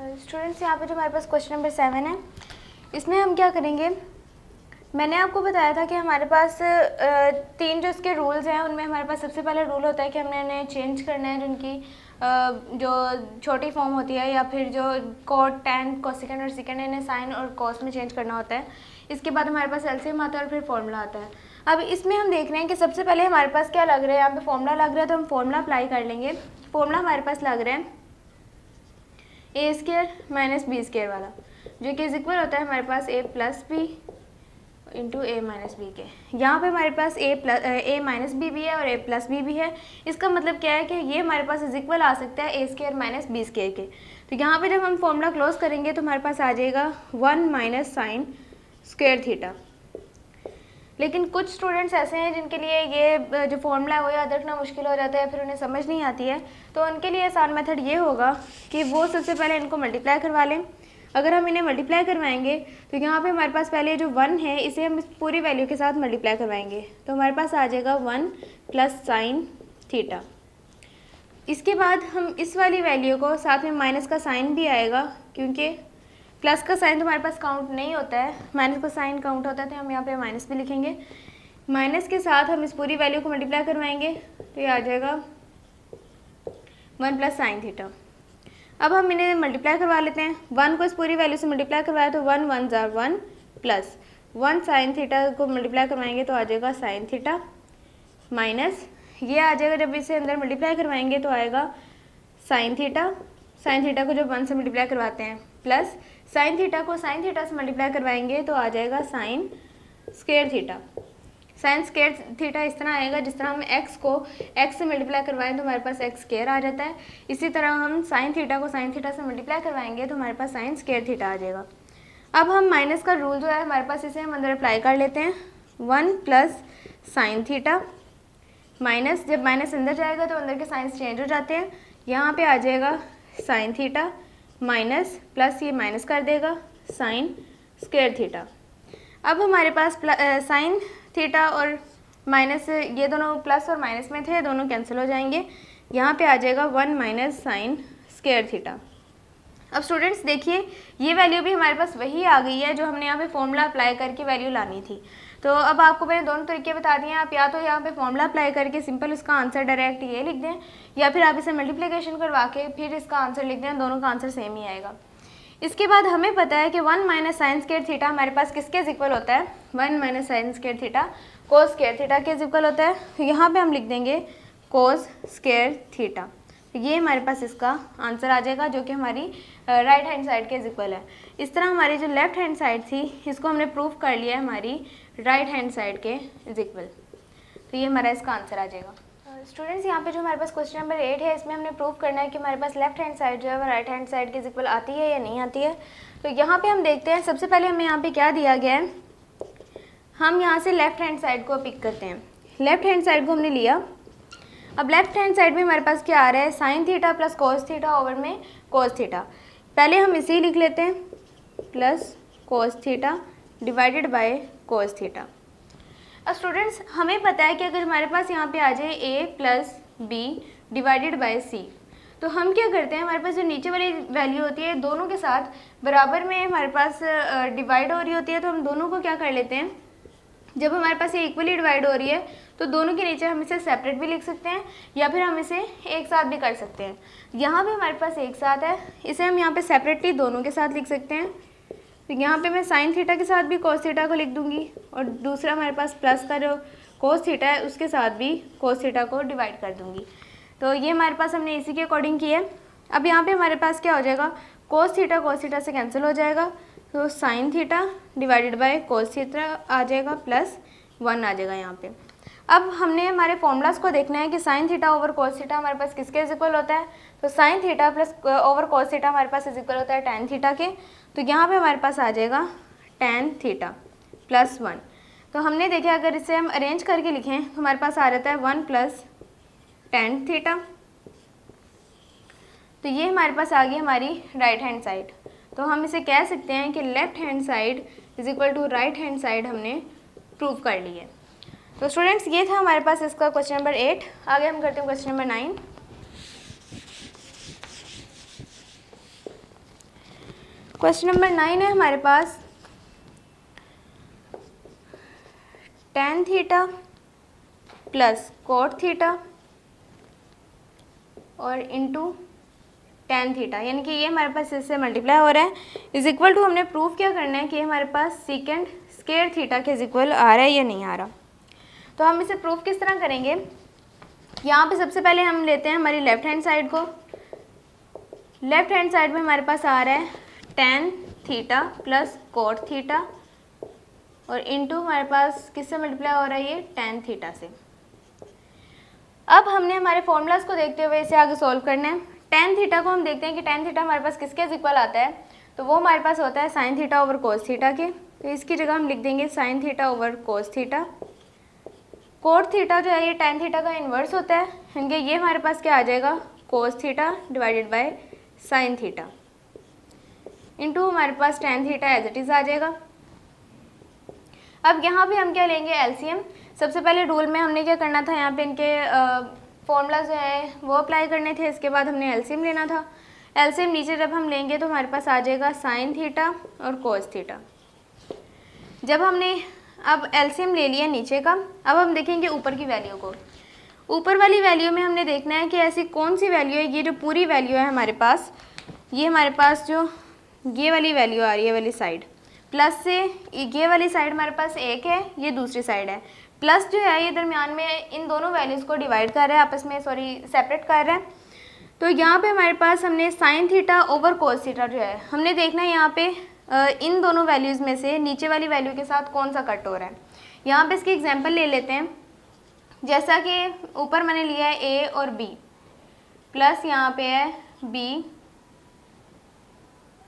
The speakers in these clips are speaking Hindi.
स्टूडेंट्स यहाँ पे जो हमारे पास क्वेश्चन नंबर 7 है, इसमें हम क्या करेंगे, मैंने आपको बताया था कि हमारे पास तीन जो इसके रूल्स हैं, उनमें हमारे पास सबसे पहला रूल होता है कि हमने इन्हें चेंज करना है, जिनकी जो छोटी फॉर्म होती है या फिर जो कॉट, टैन, कोसेकेंड और सेकेंड, इन्हें साइन और कॉस में चेंज करना होता है। इसके बाद हमारे पास एलसीएम आता है और फिर फॉर्मूला आता है। अब इसमें हम देख रहे हैं कि सबसे पहले हमारे पास क्या लग रहा है, यहाँ पे फॉर्मूला लग रहा है, तो हम फॉर्मूला अप्लाई कर लेंगे। फॉर्मूला हमारे पास लग रहा है ए स्क्वायर माइनस बी स्क्वायर वाला, जो कि इज इक्वल होता है हमारे पास ए प्लस बी इंटू ए माइनस बी के। यहाँ पे हमारे पास ए माइनस बी भी है और ए प्लस बी भी है। इसका मतलब क्या है कि ये हमारे पास इज इक्वल आ सकता है ए स्क्वायर माइनस बी स्क्वायर के। तो यहाँ पे जब हम फॉर्मूला क्लोज करेंगे तो हमारे पास आ जाएगा 1 माइनस साइन स्क्वायर थीटा। लेकिन कुछ स्टूडेंट्स ऐसे हैं जिनके लिए ये जो फॉर्मूला है वो याद रखना मुश्किल हो जाता है, फिर उन्हें समझ नहीं आती है। तो उनके लिए आसान मेथड ये होगा कि वो सबसे पहले इनको मल्टीप्लाई करवा लें। अगर हम इन्हें मल्टीप्लाई करवाएंगे तो यहाँ पे हमारे पास पहले जो 1 है इसे हम इस पूरी वैल्यू के साथ मल्टीप्लाई करवाएंगे, तो हमारे पास आ जाएगा 1 प्लस साइन थीटा। इसके बाद हम इस वाली वैल्यू को साथ में माइनस का साइन भी आएगा, क्योंकि प्लस का साइन तो हमारे पास काउंट नहीं होता है, माइनस का साइन काउंट होता है, तो हम यहाँ पे माइनस भी लिखेंगे। माइनस के साथ हम इस पूरी वैल्यू को मल्टीप्लाई करवाएंगे तो ये आ जाएगा 1 प्लस साइन थीटा। अब हम इन्हें मल्टीप्लाई करवा लेते हैं। 1 को इस पूरी वैल्यू से मल्टीप्लाई करवाया तो 1 1 जार 1 प्लस 1 साइन थीटा को मल्टीप्लाई करवाएंगे तो आ जाएगा साइन थीटा, माइनस ये आ जाएगा, जब इसे अंदर मल्टीप्लाई करवाएंगे तो आएगा साइन थीटा। साइन थीटा को जब 1 से मल्टीप्लाई करवाते हैं, प्लस साइन थीटा को साइन थीटा से मल्टीप्लाई करवाएंगे तो आ जाएगा sine square theta. Sine square theta इस तरह आएगा, जिस तरह हम x को x से मल्टीप्लाई करवाएं तो हमारे पास x स्क्वायर आ जाता है। इसी तरह हम साइन थीटा को साइन थीटा से मल्टीप्लाई करवाएंगे तो हमारे पास साइन स्क्वायर थीटा आ जाएगा। अब हम माइनस का रूल जो है हमारे पास, इसे हम अंदर अप्लाई कर लेते हैं। 1 प्लस साइन थीटा माइनस, जब माइनस अंदर जाएगा तो अंदर के साइंस चेंज हो जाते हैं। यहाँ पे आ जाएगा साइन थीटा माइनस प्लस ये माइनस कर देगा साइन स्क्वायर थीटा। अब हमारे पास साइन थीटा और माइनस, ये दोनों प्लस और माइनस में थे, दोनों कैंसिल हो जाएंगे। यहाँ पे आ जाएगा 1 माइनस साइन स्क्वायर थीटा। अब स्टूडेंट्स देखिए, ये वैल्यू भी हमारे पास वही आ गई है जो हमने यहाँ पे फॉर्मूला अप्लाई करके वैल्यू लानी थी। तो अब आपको मैंने दोनों तरीके बता दिए हैं। आप या तो यहाँ पे फॉर्मूला अप्लाई करके सिंपल इसका आंसर डायरेक्ट ये लिख दें, या फिर आप इसे मल्टीप्लिकेशन करवा के फिर इसका आंसर लिख दें, दोनों का आंसर सेम ही आएगा। इसके बाद हमें पता है कि 1 माइनस साइन स्क्वायर थीटा हमारे पास किसके इक्वल होता है, 1 minus sine square theta cos square theta के इक्वल होता है। तो यहाँ पे हम लिख देंगे कोस स्क्वायर थीटा। ये हमारे पास इसका आंसर आ जाएगा, जो कि हमारी राइट हैंड साइड के इक्वल है। इस तरह हमारी जो लेफ्ट हैंड साइड थी इसको हमने प्रूव कर लिया है हमारी राइट हैंड साइड के इक्वल। तो ये हमारा इसका आंसर आ जाएगा। स्टूडेंट्स यहाँ पे जो हमारे पास क्वेश्चन नंबर 8 है, इसमें हमने प्रूव करना है कि हमारे पास लेफ्ट हैंड साइड जो है वो राइट हैंड साइड के इक्वल आती है या नहीं आती है। तो यहाँ पे हम देखते हैं, सबसे पहले हमें यहाँ पे क्या दिया गया है, हम यहाँ से लेफ्ट हैंड साइड को पिक करते हैं। लेफ्ट हैंड साइड को हमने लिया। अब लेफ्ट हैंड साइड में हमारे पास क्या आ रहा है, sine theta plus cos theta over में कोस थीटा। पहले हम इसे ही लिख लेते हैं, plus cos theta divided by cos theta. अब स्टूडेंट्स हमें पता है कि अगर हमारे पास यहाँ पे आ जाए a plus B divided by C, तो हम क्या करते हैं, हमारे पास जो नीचे वाली वैल्यू होती है दोनों के साथ बराबर में हमारे पास डिवाइड हो रही होती है, तो हम दोनों को क्या कर लेते हैं, जब हमारे पास ये इक्वली डिवाइड हो रही है तो दोनों के नीचे हम इसे सेपरेट भी लिख सकते हैं या फिर हम इसे एक साथ भी कर सकते हैं। यहाँ पे हमारे पास एक साथ है, इसे हम यहाँ पे सेपरेटली दोनों के साथ लिख सकते हैं। तो यहाँ पे मैं साइन थीटा के साथ भी कोस थीटा को लिख दूंगी, और दूसरा हमारे पास प्लस का जो कोस थीटा है उसके साथ भी कोस थीटा को डिवाइड कर दूंगी। तो ये हमारे पास हमने इसी के अकॉर्डिंग किया है। अब यहाँ पे हमारे पास क्या हो जाएगा, कोस थीटा से कैंसिल हो जाएगा, तो sine theta divided by cos theta आ जाएगा, प्लस 1 आ जाएगा यहाँ पे। अब हमने हमारे फॉर्मूलाज को देखना है कि sine theta over cos theta हमारे पास किसके इक्वल होता है। तो sine theta plus over cos theta हमारे पास इक्वल होता है टैन थीटा के। तो यहाँ पे हमारे पास आ जाएगा टैन थीटा प्लस 1। तो हमने देखा अगर इसे हम अरेंज करके लिखें तो हमारे पास आ जाता है 1 प्लस टैन थीटा। तो ये हमारे पास आ गई हमारी राइट हैंड साइड। तो हम इसे कह सकते हैं कि left hand side is equal to right hand side हमने प्रूव कर ली है। तो स्टूडेंट्स ये था हमारे पास इसका क्वेश्चन नंबर 8। आगे हम करते हैं क्वेश्चन नंबर 9। क्वेश्चन नंबर 9 है हमारे पास tan theta plus cot theta और इंटू tan थीटा, यानी कि ये हमारे पास इससे मल्टीप्लाई हो रहा है, इज इक्वल टू हमने प्रूफ क्या करना है कि हमारे पास सीकेंड स्क्वायर थीटा के इज इक्वल आ रहा है या नहीं आ रहा। तो हम इसे प्रूफ किस तरह करेंगे, यहाँ पे सबसे पहले हम लेते हैं हमारी लेफ्ट हैंड साइड को। लेफ्ट हैंड साइड में हमारे पास आ रहा है tan theta plus cot theta और इंटू हमारे पास किससे मल्टीप्लाई हो रहा है, ये tan थीटा से। अब हमने हमारे फॉर्मूलाज को देखते हुए इसे आगे सॉल्व करना है। tan थीटा को हम देखते हैं कि tan थीटा हमारे पास किसके इक्वल आता है, तो वो हमारे पास होता है sin theta over cos theta के। तो इसकी जगह हम लिख देंगे sin theta over cos theta. cot theta जो है ये tan थीटा का इन्वर्स होता है, यानी कि ये हमारे पास क्या आ जाएगा cos theta divided by sin theta into हमारे पास tan theta as it is आ जाएगा। अब यहाँ पे हम क्या लेंगे एलसीएम। सबसे पहले रूल में हमने क्या करना था, यहाँ पे इनके फॉर्मूला जो है वो अप्लाई करने थे, इसके बाद हमने एलसीएम लेना था। एलसीएम नीचे जब हम लेंगे तो हमारे पास आ जाएगा साइन थीटा और कोस थीटा। जब हमने अब एलसीएम ले लिया नीचे का, अब हम देखेंगे ऊपर की वैल्यू को। ऊपर वाली वैल्यू में हमने देखना है कि ऐसी कौन सी वैल्यू है, ये जो पूरी वैल्यू है हमारे पास, ये हमारे पास जो ये वाली वैल्यू आ रही है वाली साइड, प्लस से ये वाली साइड हमारे पास एक है, ये दूसरी साइड है। प्लस जो है ये दरमियान में इन दोनों वैल्यूज़ को डिवाइड कर रहा है आपस में, सेपरेट कर रहा है। तो यहाँ पे हमारे पास हमने sine theta over cos theta जो है हमने देखना है यहाँ पे इन दोनों वैल्यूज़ में से नीचे वाली वैल्यू के साथ कौन सा कट हो रहा है। यहाँ पे इसकी एग्जांपल ले लेते हैं, जैसा कि ऊपर मैंने लिया है ए और बी, प्लस यहाँ पे है बी,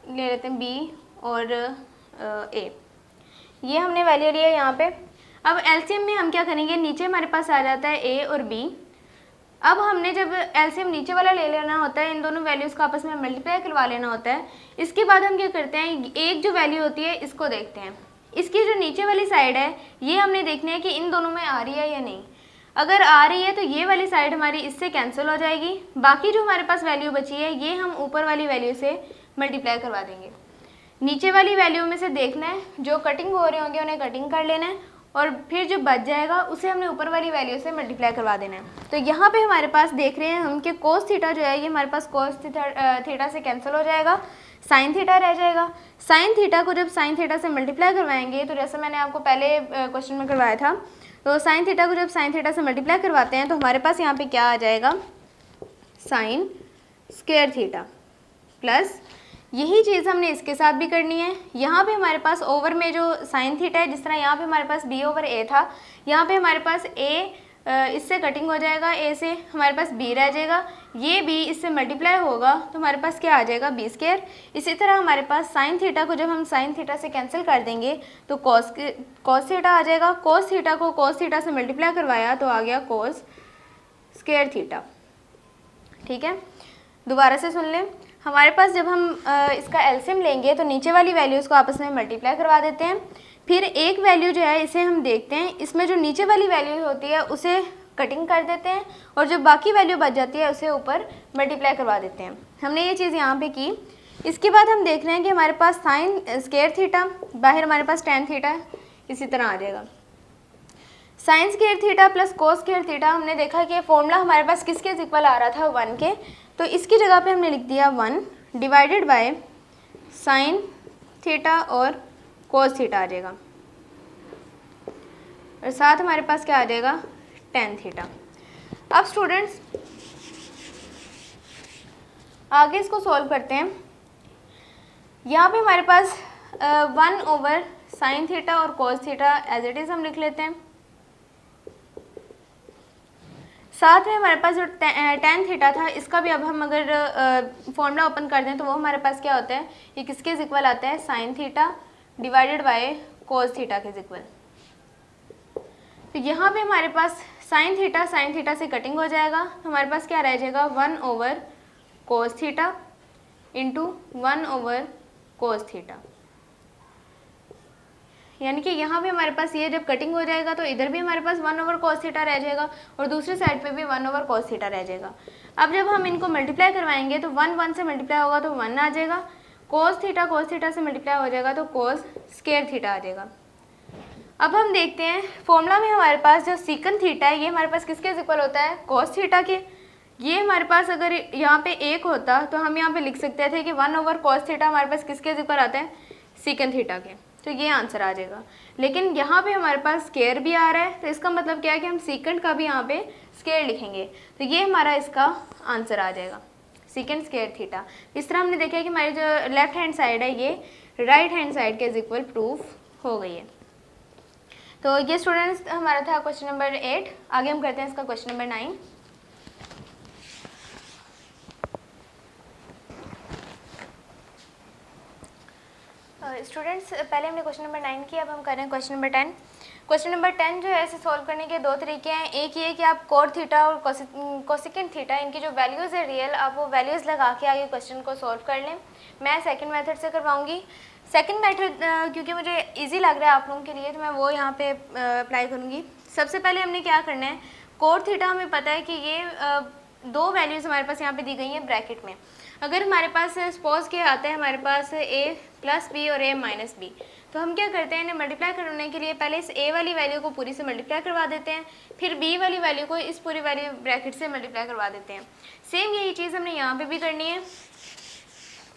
ले लेते हैं बी और ए, ये हमने वैल्यू लिया है यहाँ पे। अब एलसीएम में हम क्या करेंगे, नीचे हमारे पास आ जाता है ए और बी। अब हमने जब एलसीएम नीचे वाला ले लेना होता है, इन दोनों वैल्यूज़ को आपस में मल्टीप्लाई करवा लेना होता है। इसके बाद हम क्या करते हैं, एक जो वैल्यू होती है इसको देखते हैं, इसकी जो नीचे वाली साइड है ये हमने देखना है कि इन दोनों में आ रही है या नहीं। अगर आ रही है तो ये वाली साइड हमारी इससे कैंसिल हो जाएगी, बाकी जो हमारे पास वैल्यू बची है ये हम ऊपर वाली वैल्यू से मल्टीप्लाई करवा देंगे। नीचे वाली वैल्यू में से देखना है जो कटिंग हो रहे होंगे उन्हें कटिंग कर लेना है और फिर जो बच जाएगा उसे हमने ऊपर वाली वैल्यू से मल्टीप्लाई करवा देना है। तो यहाँ पे हमारे पास देख रहे हैं हम कि कोस थीटा जो है ये हमारे पास कोस थीटा से कैंसिल हो जाएगा, साइन थीटा रह जाएगा। साइन थीटा को जब साइन थीटा से मल्टीप्लाई करवाएंगे, तो जैसे मैंने आपको पहले क्वेश्चन में करवाया था, तो साइन थीटा को जब साइन थीटा से मल्टीप्लाई करवाते हैं तो हमारे पास यहाँ पे क्या आ जाएगा, साइन स्क्वायर थीटा प्लस यही चीज़ हमने इसके साथ भी करनी है। यहाँ पे हमारे पास ओवर में जो साइन थीटा है, जिस तरह यहाँ पे हमारे पास बी ओवर ए था, यहाँ पे हमारे पास ए इससे कटिंग हो जाएगा, ए से हमारे पास बी रह जाएगा, ये बी इससे मल्टीप्लाई होगा तो हमारे पास क्या आ जाएगा, बी स्क्वायर। इसी तरह हमारे पास साइन थीटा को जब हम साइन थीटा से कैंसिल कर देंगे तो कॉस थीटा आ जाएगा। कॉस थीटा को कॉस थीटा से मल्टीप्लाई करवाया तो आ गया कॉस स्क्वायर थीटा। ठीक है, दोबारा से सुन लें, हमारे पास जब हम इसका एलसीएम लेंगे तो नीचे वाली वैल्यूज़ को आपस में मल्टीप्लाई करवा देते हैं, फिर एक वैल्यू जो है इसे हम देखते हैं, इसमें जो नीचे वाली वैल्यू होती है उसे कटिंग कर देते हैं और जो बाकी वैल्यू बच जाती है उसे ऊपर मल्टीप्लाई करवा देते हैं। हमने ये चीज़ यहाँ पे की। इसके बाद हम देख रहे हैं कि हमारे पास साइन स्क्वायर थीटा, बाहर हमारे पास tan थीटा है, इसी तरह आ जाएगा। Sine square theta plus cos square theta, हमने देखा कि फॉर्मूला हमारे पास किसके इक्वल आ रहा था, 1 के, तो इसकी जगह पे हमने लिख दिया 1 डिवाइडेड बाय साइन थीटा और कोस थीटा आ जाएगा और साथ हमारे पास क्या आ जाएगा, tan थीटा। अब स्टूडेंट्स आगे इसको सॉल्व करते हैं। यहाँ पे हमारे पास 1 ओवर साइन थीटा और cos theta as it is हम लिख लेते हैं। साथ में हमारे पास जो tan थीटा था इसका भी अब हम अगर फॉर्मूला ओपन कर दें तो वो हमारे पास क्या होता है, ये किसके इक्वल आता है, sign theta divided by cos theta के इक्वल। तो यहाँ पे हमारे पास साइन थीटा से कटिंग हो जाएगा, तो हमारे पास क्या रह जाएगा, 1 over cos theta into 1 over cos theta. यानी कि यहाँ पे हमारे पास ये जब कटिंग हो जाएगा तो इधर भी हमारे पास 1 ओवर कोस थीटा रह जाएगा और दूसरी साइड पे भी 1 ओवर कोस थीटा रह जाएगा। अब जब हम इनको मल्टीप्लाई करवाएंगे तो 1 1 से मल्टीप्लाई होगा तो 1 आ जाएगा, कोस थीटा से मल्टीप्लाई हो जाएगा तो कोस स्क्वायर थीटा आ जाएगा। अब हम देखते हैं फॉर्मूला में हमारे पास जो सीकन थीटा है ये हमारे पास किसके इक्वल होता है, कोस थीटा के। ये हमारे पास अगर यहाँ पे 1 होता तो हम यहाँ पे लिख सकते थे कि 1 ओवर कोस थीटा हमारे पास किसके इक्वल आता है, सीकन थीटा के। तो ये आंसर आ जाएगा। लेकिन यहाँ पे हमारे पास स्क्वायर भी आ रहा है तो इसका मतलब क्या है कि हम सीकंड का भी यहाँ पे स्क्वायर लिखेंगे। तो ये हमारा इसका आंसर आ जाएगा, सीकंड स्क्वायर थीटा। इस तरह हमने देखा है कि हमारी जो लेफ्ट हैंड साइड है ये राइट हैंड साइड के इक्वल प्रूफ हो गई है। तो ये स्टूडेंट्स हमारा था क्वेश्चन नंबर 8। आगे हम करते हैं इसका क्वेश्चन नंबर 9। स्टूडेंट्स पहले हमने क्वेश्चन नंबर 9 किया, अब हम कर रहे हैं क्वेश्चन नंबर 10। क्वेश्चन नंबर 10 जो है इसे सॉल्व करने के दो तरीके हैं। एक ये कि आप कोड थीटा और कोसिकेंट थीटा इनकी जो वैल्यूज़ है रियल, आप वो वैल्यूज़ लगा के आगे क्वेश्चन को सॉल्व कर लें। मैं सेकंड मेथड से करवाऊंगी। सेकंड मेथड क्योंकि मुझे इजी लग रहा है आप लोगों के लिए तो मैं वो यहाँ पे अप्लाई करूँगी। सबसे पहले हमने क्या करना है, कोड थीटा हमें पता है कि ये दो वैल्यूज़ हमारे पास यहाँ पे दी गई हैं ब्रैकेट में। अगर हमारे पास सपोज क्या आता है, हमारे पास a प्लस बी और a माइनस बी, तो हम क्या करते हैं इन्हें मल्टीप्लाई करने के लिए पहले इस a वाली वैल्यू को पूरी से मल्टीप्लाई करवा देते हैं, फिर b वाली वैल्यू को इस पूरी वैल्यू ब्रैकेट से मल्टीप्लाई करवा देते हैं। सेम यही चीज़ हमने यहाँ पे भी करनी है।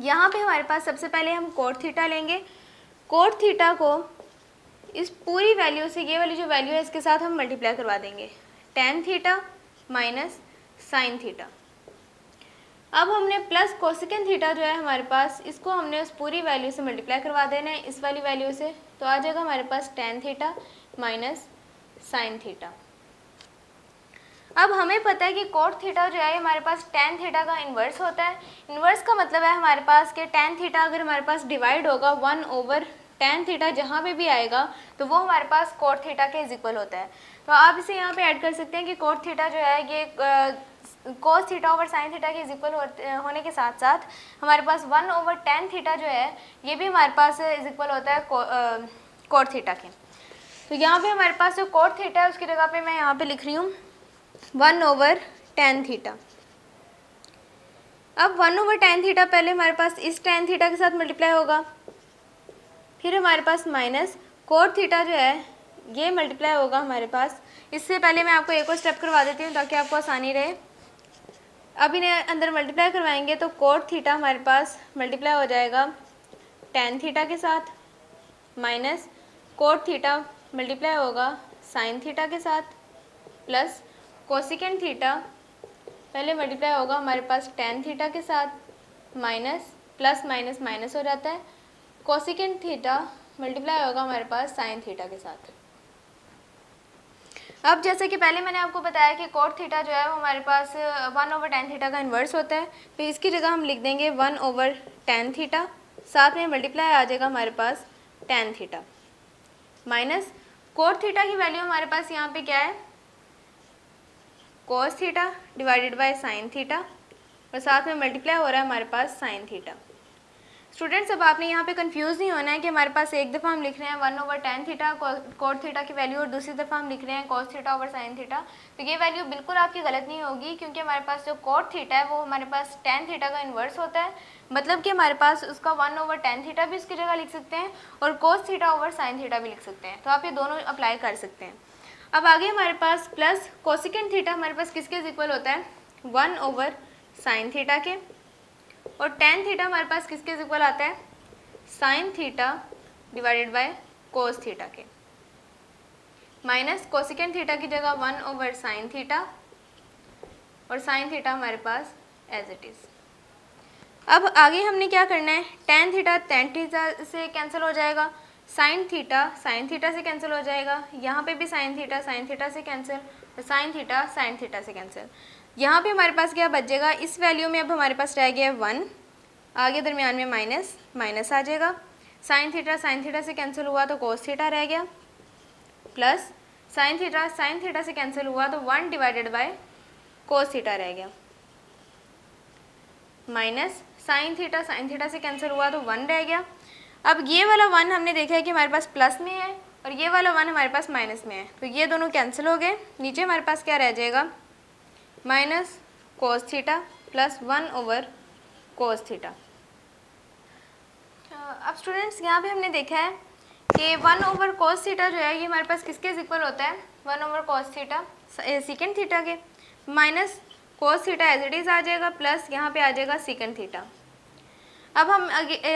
यहाँ पे हमारे पास सबसे पहले हम कोड थीटा लेंगे। कोड थीटा को इस पूरी वैल्यू से ये वाली जो वैल्यू है इसके साथ हम मल्टीप्लाई करवा देंगे, ten theta minus sine theta. अब हमने प्लस कोसिकेंट थीटा जो है हमारे पास, इसको हमने उस पूरी वैल्यू से मल्टीप्लाई करवा देना है इस वाली वैल्यू से, तो आ जाएगा हमारे पास tan theta minus sine theta. अब हमें पता है कि कोट थीटा जो है हमारे पास टेन थीटा का इन्वर्स होता है। इन्वर्स का मतलब है हमारे पास कि टेन थीटा अगर हमारे पास डिवाइड होगा 1 ओवर टेन थीटा जहाँ पे भी आएगा तो वो हमारे पास कोट थीटा के इक्वल होता है। तो आप इसे यहाँ पे ऐड कर सकते हैं कि कोट थीटा जो है ये cos theta over sine theta के इक्वल होने के साथ साथ हमारे पास 1 ओवर टेन थीटा जो है ये भी हमारे पास इक्वल होता है कोट थीटा के। तो यहाँ पे हमारे पास जो कोट थीटा है उसकी जगह पे मैं यहाँ पे लिख रही हूँ 1 ओवर टेन थीटा। अब 1 ओवर टेन थीटा पहले हमारे पास इस टेन थीटा के साथ मल्टीप्लाई होगा, फिर हमारे पास माइनस कोट थीटा जो है ये मल्टीप्लाई होगा हमारे पास। इससे पहले मैं आपको एक और स्टेप करवा देती हूँ ताकि आपको आसानी रहे। अब इन्हें अंदर मल्टीप्लाई करवाएंगे तो कोट थीटा हमारे पास मल्टीप्लाई हो जाएगा टेन थीटा के साथ, माइनस कोट थीटा मल्टीप्लाई होगा साइन थीटा के साथ, प्लस कोसिकेंट थीटा पहले मल्टीप्लाई होगा हमारे पास टेन थीटा के साथ, माइनस प्लस माइनस माइनस हो जाता है, कोसिकेंट थीटा मल्टीप्लाई होगा हमारे पास साइन थीटा के साथ। अब जैसे कि पहले मैंने आपको बताया कि कोट थीटा जो है वो हमारे पास 1 ओवर टेन थीटा का इन्वर्स होता है, तो इसकी जगह हम लिख देंगे 1 ओवर टेन थीटा, साथ में मल्टीप्लाई आ जाएगा हमारे पास tan theta, minus cot theta की वैल्यू हमारे पास यहाँ पे क्या है, cos theta divided by sine theta, और साथ में मल्टीप्लाई हो रहा है हमारे पास साइन थीटा। स्टूडेंट्स अब आपने यहाँ पे कंफ्यूज नहीं होना है कि हमारे पास एक दफ़ा हम लिख रहे हैं 1 over tan theta coat theta की वैल्यू और दूसरी दफ़ा हम लिख रहे हैं cos theta over sine theta. तो ये वैल्यू बिल्कुल आपकी गलत नहीं होगी, क्योंकि हमारे पास जो कोट थीटा है वो हमारे पास टेन थीटा का इन्वर्स होता है। मतलब कि हमारे पास उसका 1 ओवर टेन थीटा भी उसकी जगह लिख सकते हैं और cos theta over sine theta भी लिख सकते हैं। तो आप ये दोनों अप्लाई कर सकते हैं। अब आगे हमारे पास प्लस कोसिकेंट थीटा हमारे पास किसके इक्वल होता है, 1 ओवर साइन थीटा के, और टेन थीटा हमारे पास किसके इक्वल आता है, sign theta divided by cos theta के, माइनस कोसिकेंट थीटा की जगह 1 ओवर साइन थीटा, और साइन थीटा हमारे पास एज इट इज़। अब आगे हमने क्या करना है, टेन थीटा से कैंसिल हो जाएगा, साइन थीटा से कैंसिल हो जाएगा, यहाँ पे भी साइन थीटा से कैंसिल, और साइन थीटा से कैंसिल। यहाँ पे हमारे पास क्या बच जाएगा, इस वैल्यू में अब हमारे पास रह गया 1, आगे दरमियान में माइनस माइनस आ जाएगा, साइन थीटा से कैंसिल हुआ तो कोस थीटा रह गया, प्लस साइन थीटा से कैंसिल हुआ तो 1 डिवाइडेड बाय कोस थीटा रह गया, माइनस साइन थीटा से कैंसिल हुआ तो 1 रह गया। अब ये वाला 1 हमने देखा है कि हमारे पास प्लस में है और ये वाला 1 हमारे पास माइनस में है, तो ये दोनों कैंसिल हो गए। नीचे हमारे पास क्या रह जाएगा, minus cos theta plus 1 over cos theta. अब स्टूडेंट्स यहाँ पे हमने देखा है कि 1 ओवर cos थीटा जो है ये हमारे पास किसके इक्वल होता है, 1 over cos theta second theta के, minus cos theta as it is आ जाएगा, प्लस यहाँ पे आ जाएगा सेकेंड थीटा। अब हम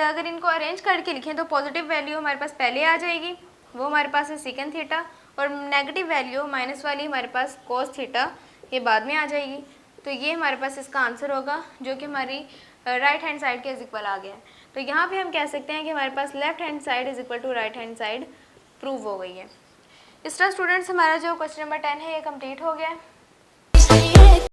अगर इनको अरेंज करके लिखें तो पॉजिटिव वैल्यू हमारे पास पहले आ जाएगी, वो हमारे पास है सेकेंड थीटा, और नेगेटिव वैल्यू माइनस वाली हमारे पास cos थीटा ये बाद में आ जाएगी। तो ये हमारे पास इसका आंसर होगा जो कि हमारी राइट हैंड साइड के इज इक्वल आ गया है। तो यहाँ पे हम कह सकते हैं कि हमारे पास left hand side is equal to right hand side prove हो गई है। इस तरह स्टूडेंट्स हमारा जो क्वेश्चन नंबर 10 है ये कंप्लीट हो गया है।